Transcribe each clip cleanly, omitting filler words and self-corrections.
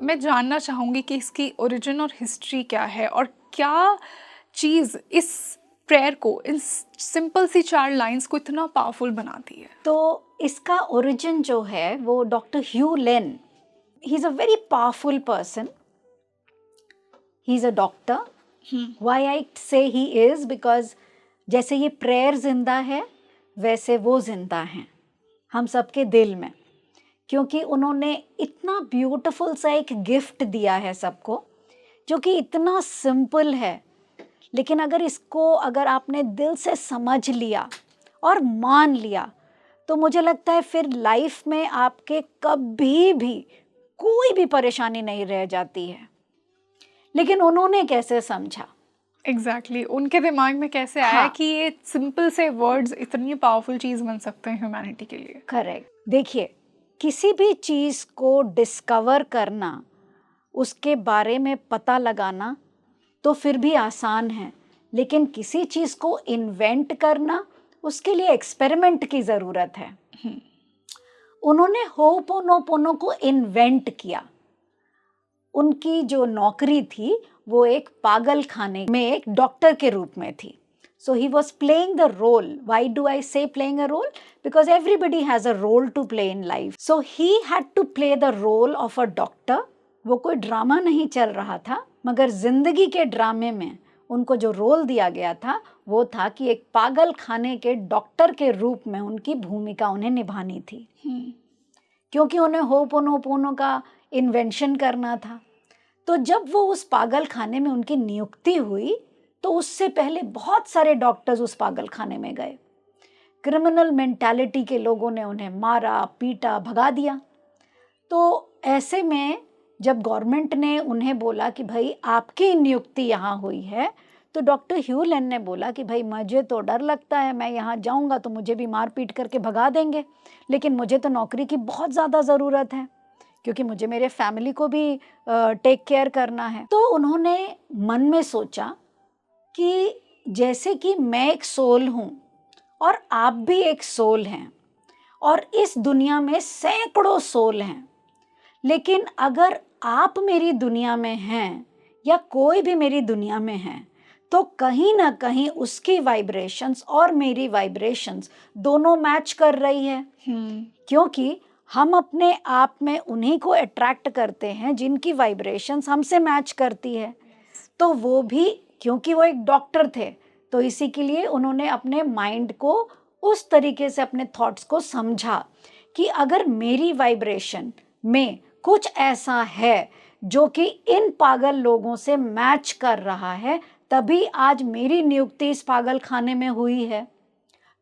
मैं जानना चाहूँगी कि इसकी ओरिजिन और हिस्ट्री क्या है और क्या चीज़ इस प्रेयर को, इन सिंपल सी 4 लाइन्स को इतना पावरफुल बनाती है? तो इसका ओरिजिन जो है वो doctor Hugh Lane, he is a very powerful person, he is a doctor. Why I say he is because जैसे ये प्रेयर जिंदा है वैसे वो जिंदा हैं हम सबके दिल में, क्योंकि उन्होंने इतना ब्यूटीफुल सा एक गिफ्ट दिया है सबको जो कि इतना सिंपल है, लेकिन अगर आपने दिल से समझ लिया और मान लिया तो मुझे लगता है फिर लाइफ में आपके कभी भी कोई भी परेशानी नहीं रह जाती है. लेकिन उन्होंने कैसे समझा? एग्जैक्टली उनके दिमाग में कैसे आया कि ये सिंपल से वर्ड्स इतनी पावरफुल चीज़ बन सकते हैं ह्यूमैनिटी के लिए? करेक्ट. देखिए, किसी भी चीज़ को डिस्कवर करना, उसके बारे में पता लगाना तो फिर भी आसान है, लेकिन किसी चीज़ को इन्वेंट करना उसके लिए एक्सपेरिमेंट की ज़रूरत है. उन्होंने होपोनोपोनो को इन्वेंट किया. उनकी जो नौकरी थी वो एक पागल खाने में एक डॉक्टर के रूप में थी. So he was playing the role. Why do I say playing a role? Because everybody has a role to play in life. So he had to play the role of a doctor. वो कोई drama नहीं चल रहा था, मगर जिंदगी के ड्रामे में उनको जो रोल दिया गया था वो था कि एक पागल खाने के डॉक्टर के रूप में उनकी भूमिका उन्हें निभानी थी. क्योंकि उन्हें होपोनोपोनो का इन्वेंशन करना था. तो जब वो उस पागल खाने में उनकी नियुक्ति हुई तो उससे पहले बहुत सारे डॉक्टर्स उस पागल खाने में गए. क्रिमिनल मेंटालिटी के लोगों ने उन्हें मारा, पीटा, भगा दिया. तो ऐसे में जब गवर्नमेंट ने उन्हें बोला कि भाई आपकी नियुक्ति यहाँ हुई है, तो डॉक्टर ह्यू लेन ने बोला कि भाई मुझे तो डर लगता है, मैं यहाँ जाऊँगा तो मुझे भी मार पीट करके भगा देंगे, लेकिन मुझे तो नौकरी की बहुत ज़्यादा ज़रूरत है क्योंकि मुझे मेरे फैमिली को भी टेक केयर करना है. तो उन्होंने मन में सोचा कि जैसे कि मैं एक सोल हूँ और आप भी एक सोल हैं और इस दुनिया में सैकड़ों सोल हैं, लेकिन अगर आप मेरी दुनिया में हैं या कोई भी मेरी दुनिया में है तो कहीं ना कहीं उसकी वाइब्रेशंस और मेरी वाइब्रेशंस दोनों मैच कर रही है. क्योंकि हम अपने आप में उन्हीं को अट्रैक्ट करते हैं जिनकी वाइब्रेशंस हमसे मैच करती है. तो वो भी, क्योंकि वो एक डॉक्टर थे, तो इसी के लिए उन्होंने अपने माइंड को उस तरीके से, अपने थॉट्स को समझा कि अगर मेरी वाइब्रेशन में कुछ ऐसा है जो कि इन पागल लोगों से मैच कर रहा है, तभी आज मेरी नियुक्ति इस पागल खाने में हुई है.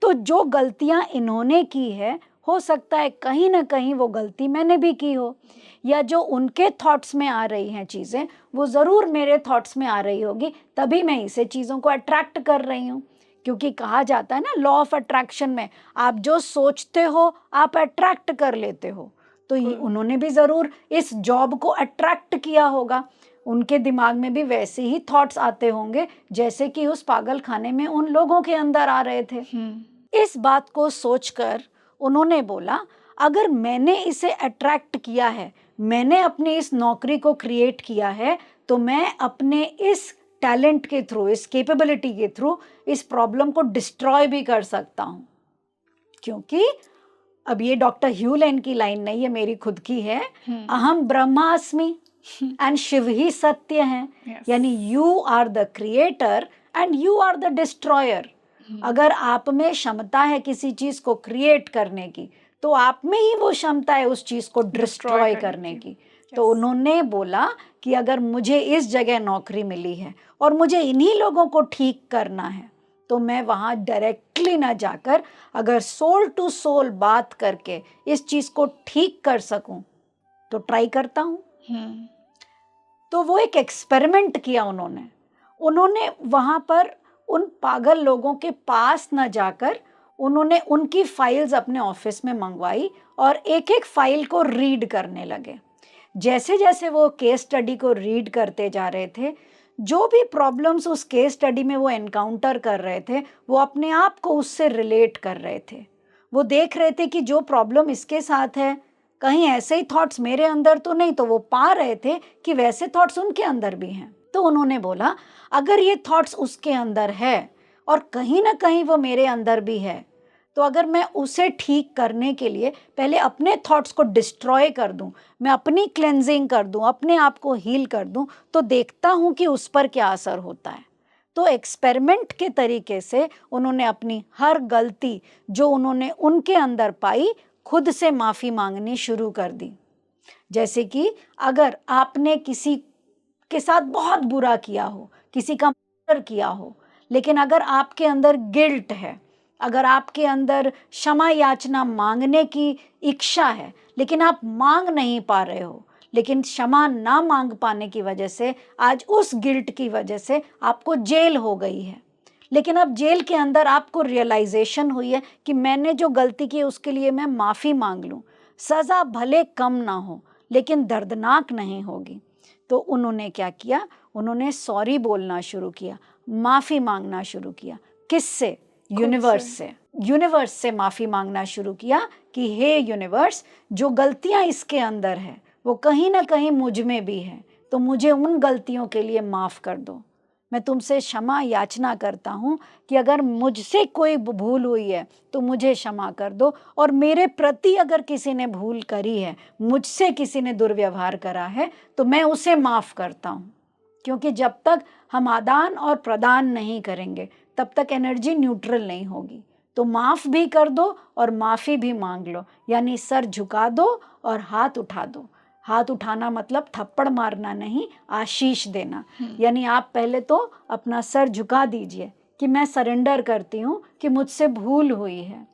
तो जो गलतियां इन्होंने की है, हो सकता है कहीं ना कहीं वो गलती मैंने भी की हो, या जो उनके थॉट्स में आ रही हैं चीज़ें वो ज़रूर मेरे थॉट्स में आ रही होगी, तभी मैं इसे चीज़ों को अट्रैक्ट कर रही हूँ. क्योंकि कहा जाता है ना, लॉ ऑफ अट्रैक्शन में, आप जो सोचते हो आप अट्रैक्ट कर लेते हो. तो उन्होंने भी ज़रूर इस जॉब को अट्रैक्ट किया होगा. उनके दिमाग में भी वैसे ही थॉट्स आते होंगे जैसे कि उस पागल खाने में उन लोगों के अंदर आ रहे थे. इस बात को सोचकर उन्होंने बोला, अगर मैंने इसे अट्रैक्ट किया है, मैंने अपनी इस नौकरी को क्रिएट किया है, तो मैं अपने इस टैलेंट के थ्रू, इस कैपेबिलिटी के थ्रू इस प्रॉब्लम को डिस्ट्रॉय भी कर सकता हूँ. क्योंकि अब ये डॉक्टर ह्यू लेन की लाइन नहीं है, मेरी खुद की है. अहम ब्रह्मास्मि एंड शिव ही सत्य है. यानी you are the creator and you are the destroyer. अगर आप में क्षमता है किसी चीज को क्रिएट करने की, तो आप में ही वो क्षमता है उस चीज को डिस्ट्रॉय करने की. तो उन्होंने बोला कि अगर मुझे इस जगह नौकरी मिली है और मुझे इन्हीं लोगों को ठीक करना है, तो मैं वहाँ डायरेक्टली ना जाकर अगर सोल टू सोल बात करके इस चीज़ को ठीक कर सकूं तो ट्राई करता हूँ. तो वो एक एक्सपेरिमेंट किया उन्होंने वहाँ पर उन पागल लोगों के पास न जाकर उन्होंने उनकी फाइल्स अपने ऑफिस में मंगवाई और एक एक फाइल को रीड करने लगे. जैसे जैसे वो केस स्टडी को रीड करते जा रहे थे, जो भी प्रॉब्लम्स उस केस स्टडी में वो एनकाउंटर कर रहे थे, वो अपने आप को उससे रिलेट कर रहे थे. वो देख रहे थे कि जो प्रॉब्लम इसके साथ है कहीं ऐसे ही थॉट्स मेरे अंदर तो नहीं, तो वो पा रहे थे कि वैसे थॉट्स उनके अंदर भी हैं। तो उन्होंने बोला अगर ये थॉट्स उसके अंदर है और कहीं ना कहीं वो मेरे अंदर भी है, तो अगर मैं उसे ठीक करने के लिए पहले अपने थॉट्स को डिस्ट्रॉय कर दूं, मैं अपनी क्लेंजिंग कर दूं, अपने आप को हील कर दूं, तो देखता हूं कि उस पर क्या असर होता है। तो एक्सपेरिमेंट के तरीके से उन्होंने अपनी हर गलती जो उन्होंने उनके अंदर पाई खुद से माफ़ी मांगनी शुरू कर दी। जैसे कि अगर आपने किसी के साथ बहुत बुरा किया हो, किसी का मर्डर किया हो, लेकिन अगर आपके अंदर गिल्ट है, अगर आपके अंदर क्षमा याचना मांगने की इच्छा है, लेकिन आप मांग नहीं पा रहे हो, लेकिन क्षमा ना मांग पाने की वजह से आज उस गिल्ट की वजह से आपको जेल हो गई है, लेकिन अब जेल के अंदर आपको रियलाइजेशन हुई है कि मैंने जो गलती की उसके लिए मैं माफ़ी मांग लूँ, सज़ा भले कम ना हो लेकिन दर्दनाक नहीं होगी। तो उन्होंने क्या किया, उन्होंने सॉरी बोलना शुरू किया, माफ़ी मांगना शुरू किया। किससे? यूनिवर्स से। यूनिवर्स से माफ़ी मांगना शुरू किया कि हे यूनिवर्स, जो गलतियाँ इसके अंदर है वो कहीं ना कहीं मुझ में भी है, तो मुझे उन गलतियों के लिए माफ़ कर दो। मैं तुमसे क्षमा याचना करता हूँ कि अगर मुझसे कोई भूल हुई है तो मुझे क्षमा कर दो, और मेरे प्रति अगर किसी ने भूल करी है, मुझसे किसी ने दुर्व्यवहार करा है, तो मैं उसे माफ़ करता हूँ। क्योंकि जब तक हम आदान और प्रदान नहीं करेंगे तब तक एनर्जी न्यूट्रल नहीं होगी। तो माफ़ भी कर दो और माफ़ी भी मांग लो, यानी सर झुका दो और हाथ उठा दो। हाथ उठाना मतलब थप्पड़ मारना नहीं, आशीष देना। यानी आप पहले तो अपना सर झुका दीजिए कि मैं सरेंडर करती हूँ कि मुझसे भूल हुई है।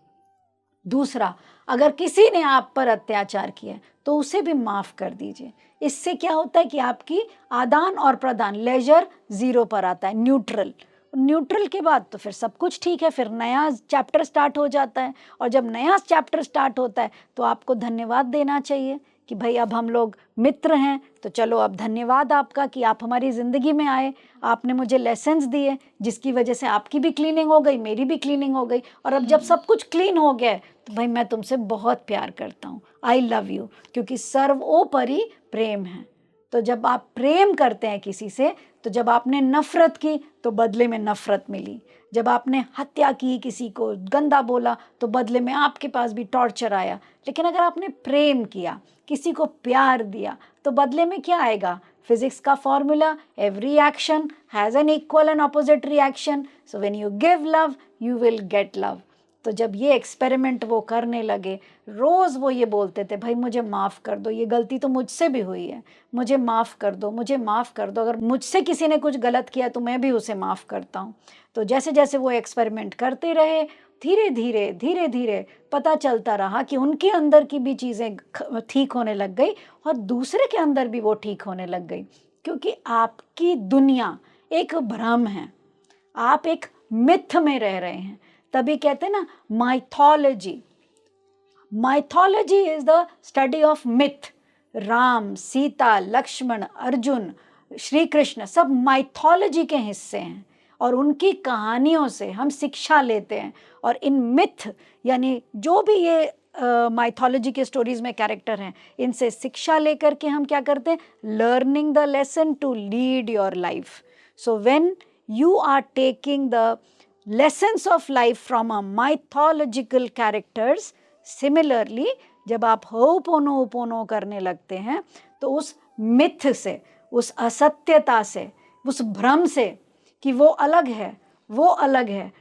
दूसरा, अगर किसी ने आप पर अत्याचार किया तो उसे भी माफ़ कर दीजिए। इससे क्या होता है कि आपकी आदान और प्रदान लेजर ज़ीरो पर आता है, न्यूट्रल। न्यूट्रल के बाद तो फिर सब कुछ ठीक है, फिर नया चैप्टर स्टार्ट हो जाता है। और जब नया चैप्टर स्टार्ट होता है तो आपको धन्यवाद देना चाहिए कि भाई अब हम लोग मित्र हैं, तो चलो अब धन्यवाद आपका कि आप हमारी ज़िंदगी में आए, आपने मुझे लेसन्स दिए जिसकी वजह से आपकी भी क्लीनिंग हो गई, मेरी भी क्लीनिंग हो गई। और अब जब सब कुछ क्लीन हो गया है तो भाई मैं तुमसे बहुत प्यार करता हूँ, आई लव यू, क्योंकि सर्वोपरि प्रेम है। तो जब आप प्रेम करते हैं किसी से, तो जब आपने नफ़रत की तो बदले में नफ़रत मिली, जब आपने हत्या की, किसी को गंदा बोला, तो बदले में आपके पास भी टॉर्चर आया। लेकिन अगर आपने प्रेम किया, किसी को प्यार दिया, तो बदले में क्या आएगा? फिजिक्स का formula, every action has an equal and opposite reaction, so when you give love you will get love. तो जब ये एक्सपेरिमेंट वो करने लगे, रोज़ वो ये बोलते थे, भाई मुझे माफ़ कर दो, ये गलती तो मुझसे भी हुई है, मुझे माफ़ कर दो, मुझे माफ़ कर दो, अगर मुझसे किसी ने कुछ गलत किया तो मैं भी उसे माफ़ करता हूँ। तो जैसे जैसे वो एक्सपेरिमेंट करते रहे, धीरे धीरे धीरे धीरे पता चलता रहा कि उनके अंदर की भी चीज़ें ठीक होने लग गई और दूसरे के अंदर भी वो ठीक होने लग गई। क्योंकि आपकी दुनिया एक भ्रम है, आप एक मिथ में रह रहे हैं। तभी कहते हैं ना, mythology. Mythology is the study of myth. Ram, Sita, Lakshman, Arjun, Shri Krishna सब माइथोलॉजी के हिस्से हैं, और उनकी कहानियों से हम शिक्षा लेते हैं। और इन मिथ यानी जो भी ये माइथोलॉजी के स्टोरीज में कैरेक्टर हैं, इनसे शिक्षा लेकर के हम क्या करते हैं? Learning the lesson to lead your life. So when you are taking the lessons of life from a mythological characters, similarly जब आप होपोनोपोनो करने लगते हैं तो उस मिथ से, उस असत्यता से, उस भ्रम से कि वो अलग है, वो अलग है,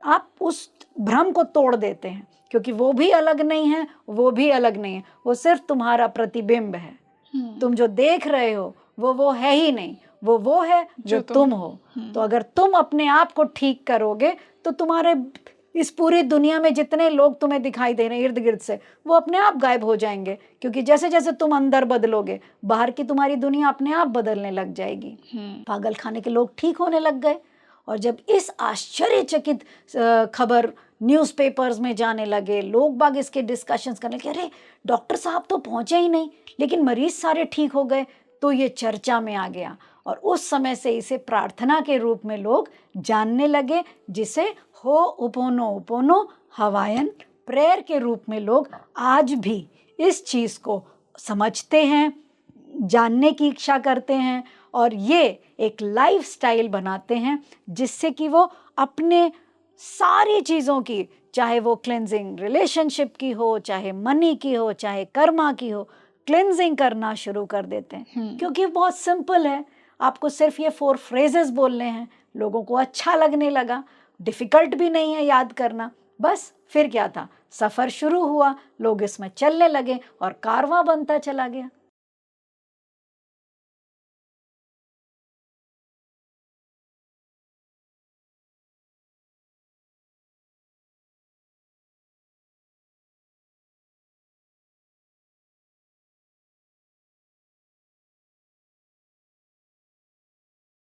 आप उस भ्रम को तोड़ देते हैं। क्योंकि वो भी अलग नहीं है, वो भी अलग नहीं है, वो सिर्फ तुम्हारा प्रतिबिंब है। तुम जो देख रहे हो वो है ही नहीं, वो है जो तुम हो। तो अगर तुम अपने आप को ठीक करोगे तो तुम्हारे इस पूरी दुनिया में जितने लोग तुम्हें दिखाई दे रहे हैं इर्द गिर्द से, वो अपने आप गायब हो जाएंगे। क्योंकि जैसे जैसे तुम अंदर बदलोगे, बाहर की तुम्हारी दुनिया अपने आप बदलने लग जाएगी। पागल खाने के लोग ठीक होने लग गए। और जब इस आश्चर्यचकित खबर न्यूज़पेपर्स में जाने लगे, लोग बाग इसके डिस्कशंस करने लगे, अरे डॉक्टर साहब तो पहुँचे ही नहीं लेकिन मरीज सारे ठीक हो गए, तो ये चर्चा में आ गया। और उस समय से इसे प्रार्थना के रूप में लोग जानने लगे, जिसे होपोनोपोनो हवायन प्रेयर के रूप में लोग आज भी इस चीज़ को समझते हैं, जानने की इच्छा करते हैं और ये एक लाइफस्टाइल बनाते हैं जिससे कि वो अपने सारी चीज़ों की, चाहे वो क्लेंजिंग रिलेशनशिप की हो, चाहे मनी की हो, चाहे कर्मा की हो, क्लेंजिंग करना शुरू कर देते हैं। क्योंकि बहुत सिंपल है, आपको सिर्फ ये 4 फ्रेजेस बोलने हैं, लोगों को अच्छा लगने लगा, डिफ़िकल्ट भी नहीं है याद करना। बस फिर क्या था, सफ़र शुरू हुआ, लोग इसमें चलने लगे और कारवां बनता चला गया।